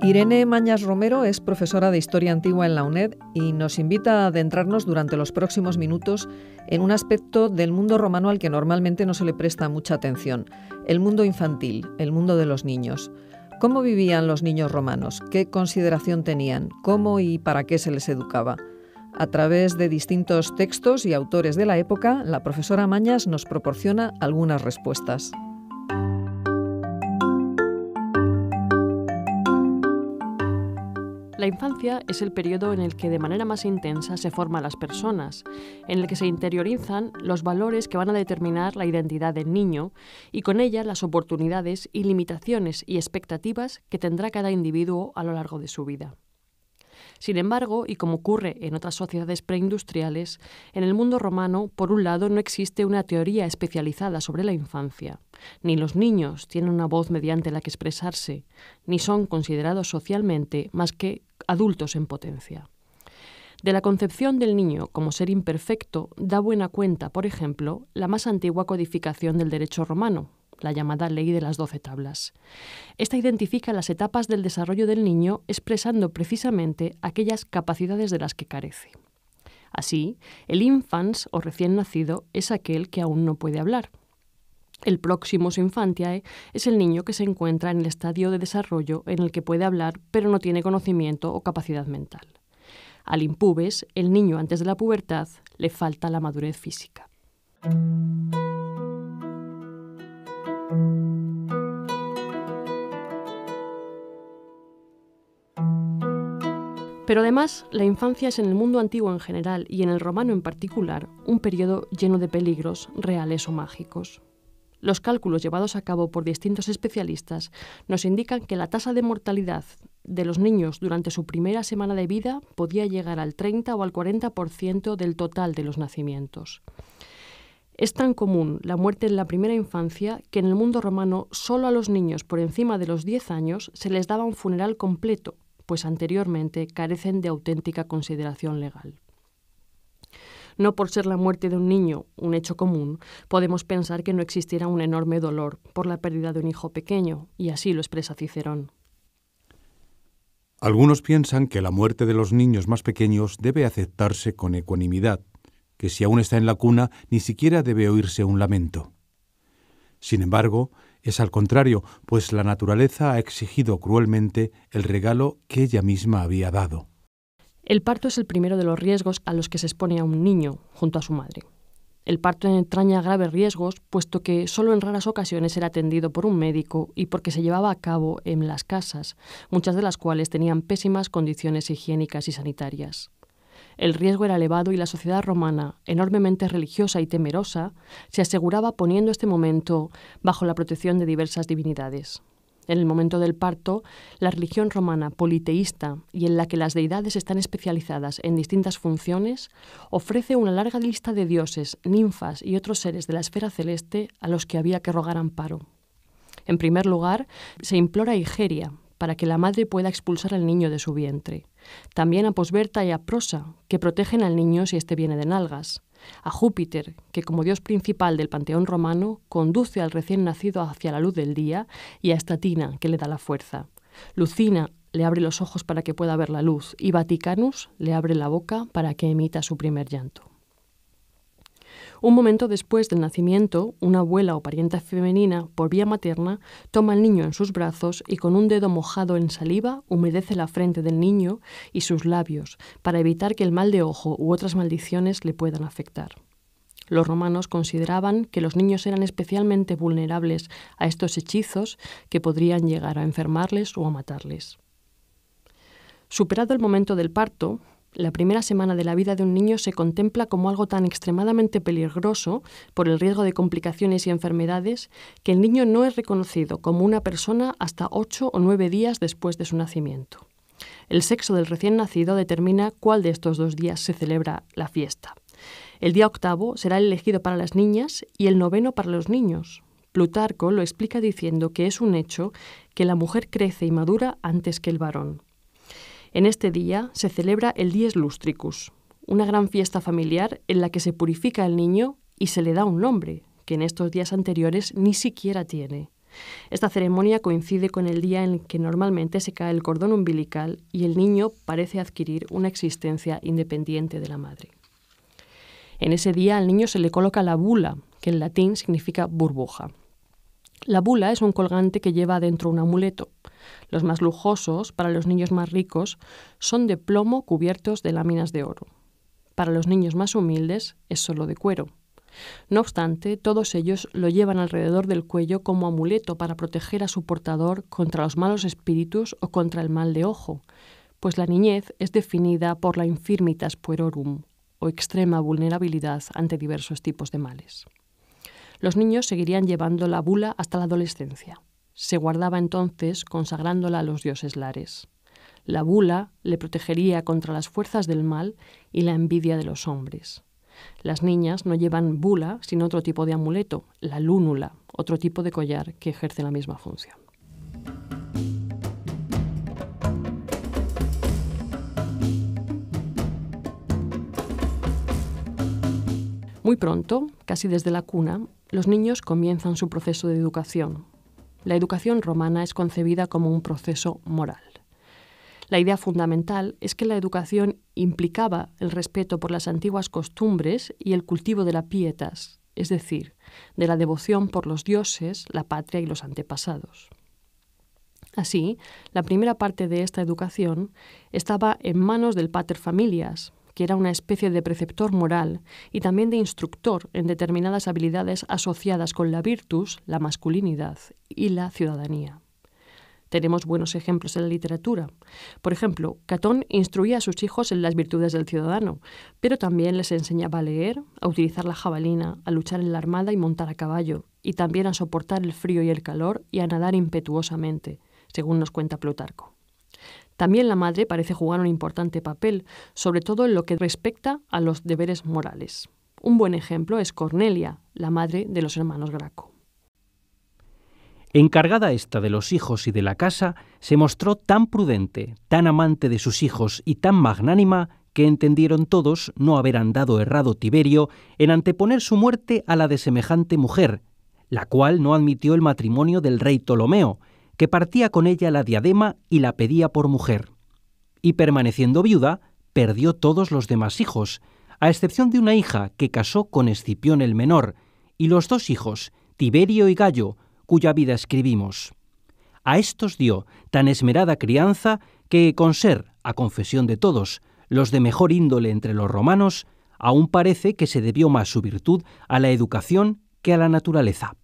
Irene Mañas Romero es profesora de Historia Antigua en la UNED y nos invita a adentrarnos durante los próximos minutos en un aspecto del mundo romano al que normalmente no se le presta mucha atención, el mundo infantil, el mundo de los niños. ¿Cómo vivían los niños romanos? ¿Qué consideración tenían? ¿Cómo y para qué se les educaba? A través de distintos textos y autores de la época, la profesora Mañas nos proporciona algunas respuestas. La infancia es el periodo en el que de manera más intensa se forman las personas, en el que se interiorizan los valores que van a determinar la identidad del niño y con ella las oportunidades y limitaciones y expectativas que tendrá cada individuo a lo largo de su vida. Sin embargo, y como ocurre en otras sociedades preindustriales, en el mundo romano, por un lado, no existe una teoría especializada sobre la infancia, ni los niños tienen una voz mediante la que expresarse, ni son considerados socialmente más que adultos en potencia. De la concepción del niño como ser imperfecto da buena cuenta, por ejemplo, la más antigua codificación del derecho romano, la llamada Ley de las 12 Tablas. Esta identifica las etapas del desarrollo del niño expresando precisamente aquellas capacidades de las que carece. Así, el infans o recién nacido es aquel que aún no puede hablar. El proximus infantiae es el niño que se encuentra en el estadio de desarrollo en el que puede hablar pero no tiene conocimiento o capacidad mental. Al impubes, el niño antes de la pubertad, le falta la madurez física. Pero además, la infancia es en el mundo antiguo en general y en el romano en particular un periodo lleno de peligros reales o mágicos. Los cálculos llevados a cabo por distintos especialistas nos indican que la tasa de mortalidad de los niños durante su primera semana de vida podía llegar al 30 o al 40% del total de los nacimientos. Es tan común la muerte en la primera infancia que en el mundo romano solo a los niños por encima de los 10 años se les daba un funeral completo, pues anteriormente carecen de auténtica consideración legal. No por ser la muerte de un niño un hecho común, podemos pensar que no existiera un enorme dolor por la pérdida de un hijo pequeño, y así lo expresa Cicerón. Algunos piensan que la muerte de los niños más pequeños debe aceptarse con ecuanimidad, que si aún está en la cuna ni siquiera debe oírse un lamento. Sin embargo, es al contrario, pues la naturaleza ha exigido cruelmente el regalo que ella misma había dado. El parto es el primero de los riesgos a los que se expone a un niño junto a su madre. El parto entraña graves riesgos, puesto que solo en raras ocasiones era atendido por un médico y porque se llevaba a cabo en las casas, muchas de las cuales tenían pésimas condiciones higiénicas y sanitarias. El riesgo era elevado y la sociedad romana, enormemente religiosa y temerosa, se aseguraba poniendo este momento bajo la protección de diversas divinidades. En el momento del parto, la religión romana politeísta y en la que las deidades están especializadas en distintas funciones, ofrece una larga lista de dioses, ninfas y otros seres de la esfera celeste a los que había que rogar amparo. En primer lugar, se implora a Igeria, para que la madre pueda expulsar al niño de su vientre. También a Posberta y a Prosa, que protegen al niño si éste viene de nalgas. A Júpiter, que como dios principal del panteón romano, conduce al recién nacido hacia la luz del día, y a Estatina, que le da la fuerza. Lucina le abre los ojos para que pueda ver la luz, y Vaticanus le abre la boca para que emita su primer llanto. Un momento después del nacimiento, una abuela o parienta femenina, por vía materna, toma al niño en sus brazos y con un dedo mojado en saliva humedece la frente del niño y sus labios para evitar que el mal de ojo u otras maldiciones le puedan afectar. Los romanos consideraban que los niños eran especialmente vulnerables a estos hechizos que podrían llegar a enfermarles o a matarles. Superado el momento del parto, la primera semana de la vida de un niño se contempla como algo tan extremadamente peligroso por el riesgo de complicaciones y enfermedades que el niño no es reconocido como una persona hasta 8 o 9 días después de su nacimiento. El sexo del recién nacido determina cuál de estos 2 días se celebra la fiesta. El día 8º será elegido para las niñas y el 9º para los niños. Plutarco lo explica diciendo que es un hecho que la mujer crece y madura antes que el varón. En este día se celebra el Dies Lustricus, una gran fiesta familiar en la que se purifica al niño y se le da un nombre, que en estos días anteriores ni siquiera tiene. Esta ceremonia coincide con el día en el que normalmente se cae el cordón umbilical y el niño parece adquirir una existencia independiente de la madre. En ese día al niño se le coloca la bula, que en latín significa burbuja. La bula es un colgante que lleva adentro un amuleto. Los más lujosos, para los niños más ricos, son de plomo cubiertos de láminas de oro. Para los niños más humildes es solo de cuero. No obstante, todos ellos lo llevan alrededor del cuello como amuleto para proteger a su portador contra los malos espíritus o contra el mal de ojo, pues la niñez es definida por la infirmitas puerorum, o extrema vulnerabilidad ante diversos tipos de males. Los niños seguirían llevando la bula hasta la adolescencia. Se guardaba entonces consagrándola a los dioses lares. La bula le protegería contra las fuerzas del mal y la envidia de los hombres. Las niñas no llevan bula, sino otro tipo de amuleto, la lúnula, otro tipo de collar que ejerce la misma función. Muy pronto, casi desde la cuna, los niños comienzan su proceso de educación. La educación romana es concebida como un proceso moral. La idea fundamental es que la educación implicaba el respeto por las antiguas costumbres y el cultivo de la pietas, es decir, de la devoción por los dioses, la patria y los antepasados. Así, la primera parte de esta educación estaba en manos del pater familias, que era una especie de preceptor moral y también de instructor en determinadas habilidades asociadas con la virtus, la masculinidad y la ciudadanía. Tenemos buenos ejemplos en la literatura. Por ejemplo, Catón instruía a sus hijos en las virtudes del ciudadano, pero también les enseñaba a leer, a utilizar la jabalina, a luchar en la armada y montar a caballo, y también a soportar el frío y el calor y a nadar impetuosamente, según nos cuenta Plutarco. También la madre parece jugar un importante papel, sobre todo en lo que respecta a los deberes morales. Un buen ejemplo es Cornelia, la madre de los hermanos Graco. Encargada esta de los hijos y de la casa, se mostró tan prudente, tan amante de sus hijos y tan magnánima que entendieron todos no haber andado errado Tiberio en anteponer su muerte a la de semejante mujer, la cual no admitió el matrimonio del rey Ptolomeo, que partía con ella la diadema y la pedía por mujer. Y permaneciendo viuda, perdió todos los demás hijos, a excepción de una hija que casó con Escipión el menor, y los dos hijos, Tiberio y Gayo, cuya vida escribimos. A estos dio tan esmerada crianza que, con ser, a confesión de todos, los de mejor índole entre los romanos, aún parece que se debió más su virtud a la educación que a la naturaleza.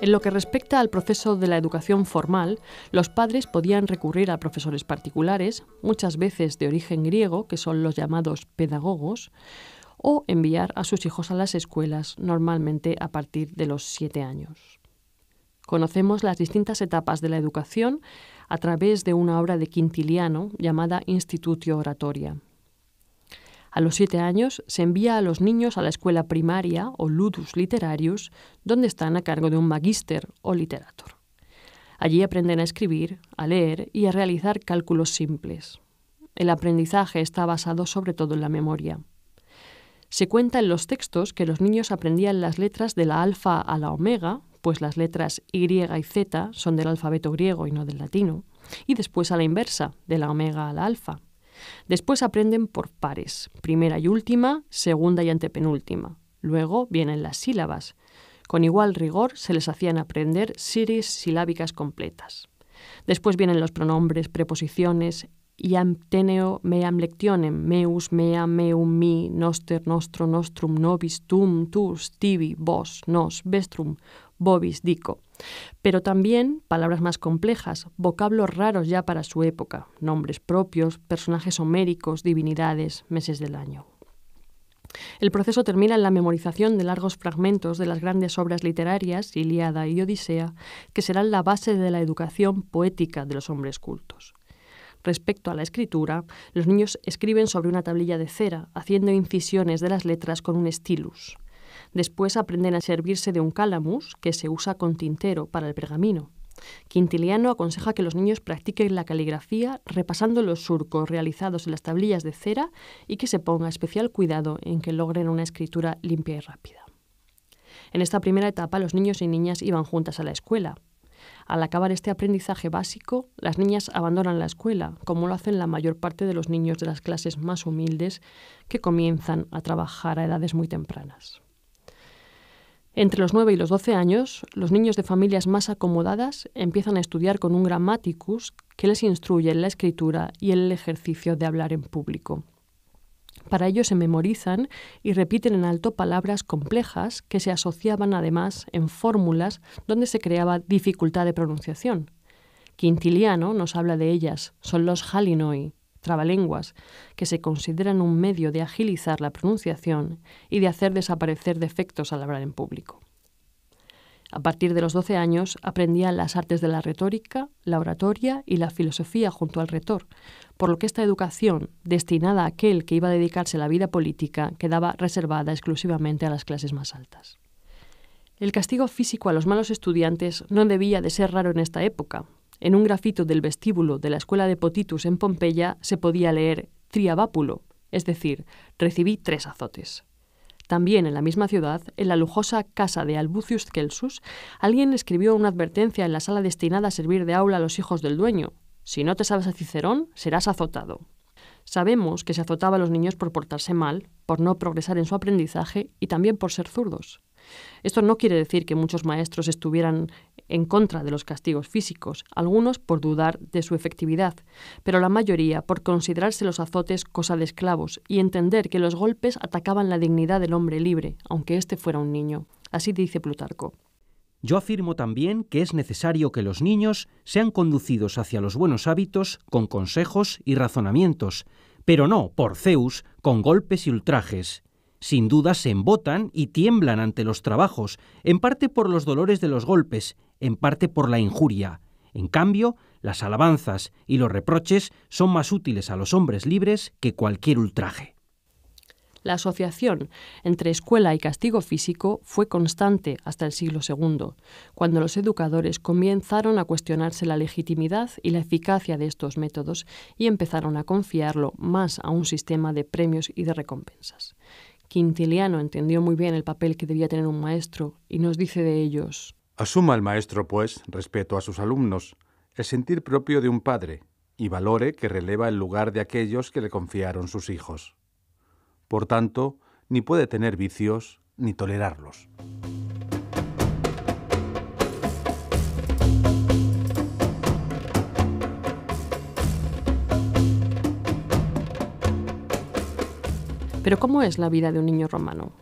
En lo que respecta al proceso de la educación formal, los padres podían recurrir a profesores particulares, muchas veces de origen griego, que son los llamados pedagogos, o enviar a sus hijos a las escuelas, normalmente a partir de los 7 años. Conocemos las distintas etapas de la educación a través de una obra de Quintiliano llamada Institutio Oratoria. A los 7 años se envía a los niños a la escuela primaria o ludus literarius, donde están a cargo de un magister o literator. Allí aprenden a escribir, a leer y a realizar cálculos simples. El aprendizaje está basado sobre todo en la memoria. Se cuenta en los textos que los niños aprendían las letras de la alfa a la omega, pues las letras Y y Z son del alfabeto griego y no del latino, y después a la inversa, de la omega a la alfa. Después aprenden por pares, primera y última, segunda y antepenúltima. Luego vienen las sílabas. Con igual rigor se les hacían aprender series silábicas completas. Después vienen los pronombres, preposiciones, iam teneo, meam lectionem, meus, mea, meum, mi, noster, nostro, nostrum, nobis, tum, tus, tibi, vos, nos, vestrum, vobis, dico. Pero también palabras más complejas, vocablos raros ya para su época, nombres propios, personajes homéricos, divinidades, meses del año. El proceso termina en la memorización de largos fragmentos de las grandes obras literarias, Ilíada y Odisea, que serán la base de la educación poética de los hombres cultos. Respecto a la escritura, los niños escriben sobre una tablilla de cera, haciendo incisiones de las letras con un stylus. Después aprenden a servirse de un calamus, que se usa con tintero para el pergamino. Quintiliano aconseja que los niños practiquen la caligrafía repasando los surcos realizados en las tablillas de cera y que se ponga especial cuidado en que logren una escritura limpia y rápida. En esta primera etapa, los niños y niñas iban juntas a la escuela. Al acabar este aprendizaje básico, las niñas abandonan la escuela, como lo hacen la mayor parte de los niños de las clases más humildes que comienzan a trabajar a edades muy tempranas. Entre los 9 y los 12 años, los niños de familias más acomodadas empiezan a estudiar con un grammaticus que les instruye en la escritura y en el ejercicio de hablar en público. Para ello se memorizan y repiten en alto palabras complejas que se asociaban además en fórmulas donde se creaba dificultad de pronunciación. Quintiliano nos habla de ellas, son los halinoi, trabalenguas, que se consideran un medio de agilizar la pronunciación y de hacer desaparecer defectos al hablar en público. A partir de los 12 años aprendían las artes de la retórica, la oratoria y la filosofía junto al retor, por lo que esta educación, destinada a aquel que iba a dedicarse a la vida política, quedaba reservada exclusivamente a las clases más altas. El castigo físico a los malos estudiantes no debía de ser raro en esta época. En un grafito del vestíbulo de la escuela de Potitus en Pompeya se podía leer triabápulo, es decir, recibí 3 azotes. También en la misma ciudad, en la lujosa casa de Albucius Celsus, alguien escribió una advertencia en la sala destinada a servir de aula a los hijos del dueño: si no te sabes a Cicerón, serás azotado. Sabemos que se azotaba a los niños por portarse mal, por no progresar en su aprendizaje y también por ser zurdos. Esto no quiere decir que muchos maestros estuvieran en contra de los castigos físicos, algunos por dudar de su efectividad, pero la mayoría por considerarse los azotes cosa de esclavos y entender que los golpes atacaban la dignidad del hombre libre, aunque éste fuera un niño. Así dice Plutarco. Yo afirmo también que es necesario que los niños sean conducidos hacia los buenos hábitos con consejos y razonamientos, pero no, por Zeus, con golpes y ultrajes. Sin duda se embotan y tiemblan ante los trabajos, en parte por los dolores de los golpes, en parte por la injuria. En cambio, las alabanzas y los reproches son más útiles a los hombres libres que cualquier ultraje. La asociación entre escuela y castigo físico fue constante hasta el siglo II, cuando los educadores comenzaron a cuestionarse la legitimidad y la eficacia de estos métodos y empezaron a confiarlo más a un sistema de premios y de recompensas. Quintiliano entendió muy bien el papel que debía tener un maestro y nos dice de ellos: Asuma el maestro, pues, respeto a sus alumnos, el sentir propio de un padre, y valore que releva el lugar de aquellos que le confiaron sus hijos. Por tanto, ni puede tener vicios ni tolerarlos. Pero ¿cómo es la vida de un niño romano?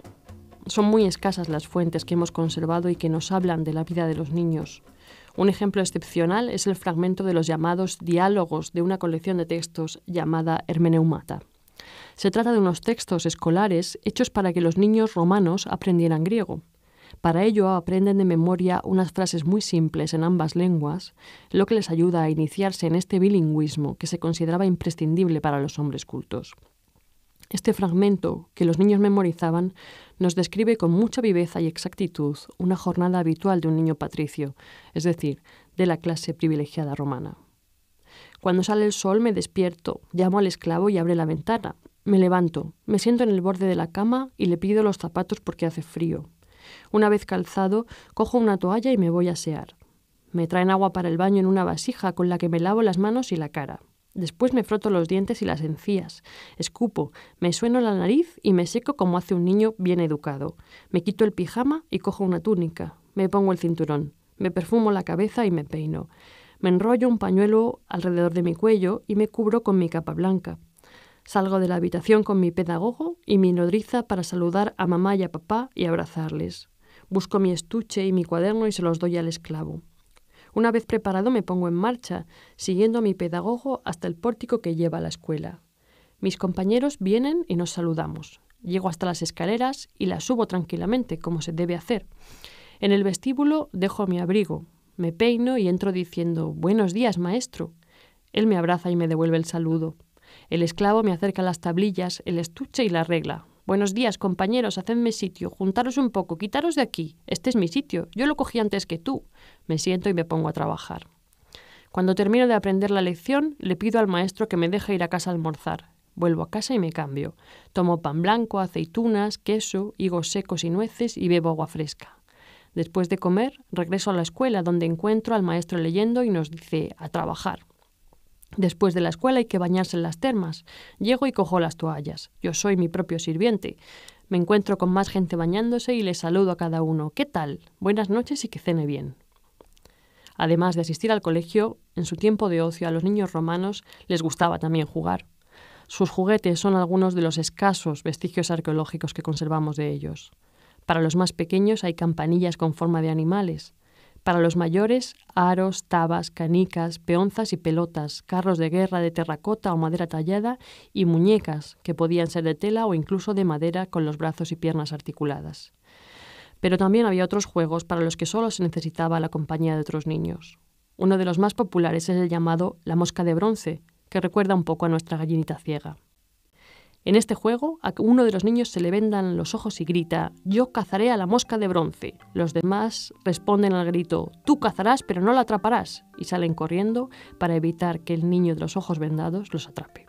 Son muy escasas las fuentes que hemos conservado y que nos hablan de la vida de los niños. Un ejemplo excepcional es el fragmento de los llamados diálogos de una colección de textos llamada Hermeneumata. Se trata de unos textos escolares hechos para que los niños romanos aprendieran griego. Para ello aprenden de memoria unas frases muy simples en ambas lenguas, lo que les ayuda a iniciarse en este bilingüismo que se consideraba imprescindible para los hombres cultos. Este fragmento, que los niños memorizaban, nos describe con mucha viveza y exactitud una jornada habitual de un niño patricio, es decir, de la clase privilegiada romana. Cuando sale el sol me despierto, llamo al esclavo y abre la ventana. Me levanto, me siento en el borde de la cama y le pido los zapatos porque hace frío. Una vez calzado, cojo una toalla y me voy a asear. Me traen agua para el baño en una vasija con la que me lavo las manos y la cara. Después me froto los dientes y las encías, escupo, me sueno la nariz y me seco como hace un niño bien educado. Me quito el pijama y cojo una túnica, me pongo el cinturón, me perfumo la cabeza y me peino. Me enrollo un pañuelo alrededor de mi cuello y me cubro con mi capa blanca. Salgo de la habitación con mi pedagogo y mi nodriza para saludar a mamá y a papá y abrazarles. Busco mi estuche y mi cuaderno y se los doy al esclavo. Una vez preparado me pongo en marcha, siguiendo a mi pedagogo hasta el pórtico que lleva a la escuela. Mis compañeros vienen y nos saludamos. Llego hasta las escaleras y las subo tranquilamente, como se debe hacer. En el vestíbulo dejo mi abrigo, me peino y entro diciendo «Buenos días, maestro». Él me abraza y me devuelve el saludo. El esclavo me acerca las tablillas, el estuche y la regla. Buenos días, compañeros, hacedme sitio, juntaros un poco, quitaros de aquí. Este es mi sitio, yo lo cogí antes que tú. Me siento y me pongo a trabajar. Cuando termino de aprender la lección, le pido al maestro que me deje ir a casa a almorzar. Vuelvo a casa y me cambio. Tomo pan blanco, aceitunas, queso, higos secos y nueces y bebo agua fresca. Después de comer, regreso a la escuela donde encuentro al maestro leyendo y nos dice a trabajar. Después de la escuela hay que bañarse en las termas. Llego y cojo las toallas. Yo soy mi propio sirviente. Me encuentro con más gente bañándose y les saludo a cada uno. ¿Qué tal? Buenas noches y que cene bien. Además de asistir al colegio, en su tiempo de ocio a los niños romanos les gustaba también jugar. Sus juguetes son algunos de los escasos vestigios arqueológicos que conservamos de ellos. Para los más pequeños hay campanillas con forma de animales. Para los mayores, aros, tabas, canicas, peonzas y pelotas, carros de guerra de terracota o madera tallada y muñecas que podían ser de tela o incluso de madera con los brazos y piernas articuladas. Pero también había otros juegos para los que solo se necesitaba la compañía de otros niños. Uno de los más populares es el llamado la mosca de bronce, que recuerda un poco a nuestra gallinita ciega. En este juego, a uno de los niños se le vendan los ojos y grita: «Yo cazaré a la mosca de bronce». Los demás responden al grito: «Tú cazarás, pero no la atraparás», y salen corriendo para evitar que el niño de los ojos vendados los atrape.